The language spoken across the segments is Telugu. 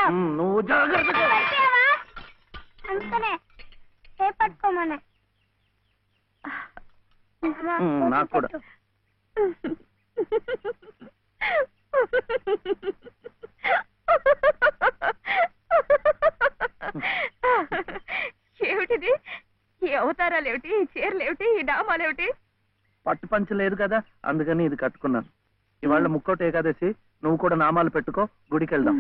పడతావు. నువ్వు జాగ్రత్తగా అందుకనే పట్టుకోమనే. నాకు కూడా. ఏమిటిది? ఈ అవతారాలేమిటి, ఈ చీరలేమిటి, ఈ డామాలేమిటి? పట్టు పంచ లేదు కదా, అందుకని ఇది కట్టుకున్నాను. ఇవాళ ముక్కోటి ఏకాదశి, నువ్వు కూడా నామాలు పెట్టుకో, గుడికి వెళ్దాం.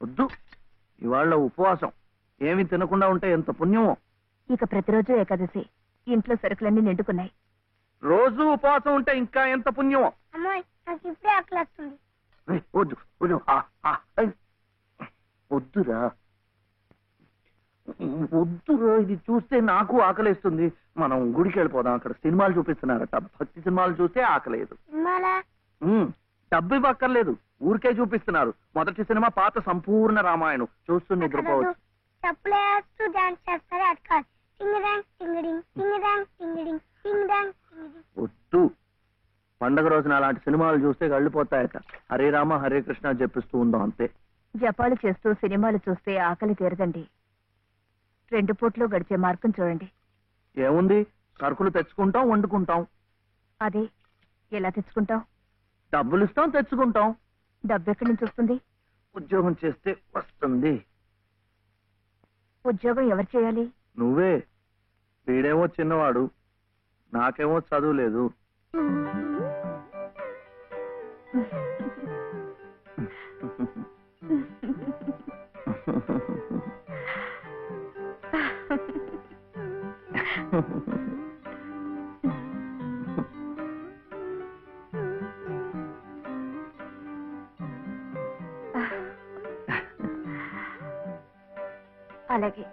వద్దు, ఇవాళ ఉపవాసం. ఏమి తినకుండా ఉంటే ఎంత పుణ్యమో. ఇక ప్రతిరోజు ఏకాదశి, ఇంట్లో సరుకులన్నీ నిండుకున్నాయి. రోజు ఉపవాసం ఉంటే ఇంకా ఎంత పుణ్యమో. అమ్మాయి నాకు ఇప్పుడే ఆకలి వస్తుంది. వద్దు వద్దు, వద్దురా వద్దురా, ఇది చూస్తే నాకు ఆకలేస్తుంది. మనం గుడికి వెళ్ళిపోదాం, అక్కడ సినిమాలు చూపిస్తున్నారట. భక్తి సినిమాలు చూస్తే ఆకలేదు. డబ్బు ఇవ్వక్కర్లేదు, ఊరికే చూపిస్తున్నారు. మొదటి సినిమా పాత సంపూర్ణ రామాయణం చూస్తూ నిద్రపోవచ్చు. చప్పులేస్తూ డాన్స్ చేస్తారు, అది కాదు. టింగ్ డాంగ్ టింగిడింగ్, టింగ్ డాంగ్ టింగిడింగ్, టింగ్ డాంగ్ టింగిడింగ్. వద్దు, పండగ రోజున అలాంటి సినిమాలు చూస్తే గళ్ళిపోతాయట. హరే రామ హరే కృష్ణ చెప్పిస్తూ ఉందాం అంతే. జపాలు చేస్తూ సినిమాలు చూస్తే ఆకలి తీరదండి. 2 పూట్లు గడిచే మార్గం చూడండి. ఏముంది, సరుకులు తెచ్చుకుంటాం, వండుకుంటాం. అదే ఎలా తెచ్చుకుంటాం? డబ్బులు ఇస్తాం, తెచ్చుకుంటాం. డబ్బు ఎక్కడి నుంచి వస్తుంది? ఉద్యోగం చేస్తే వస్తుంది. ఉద్యోగం ఎవరు చేయాలి? నువ్వే. వీడేమో చిన్నవాడు, నాకేమో చదువు లేదు. అలాగే.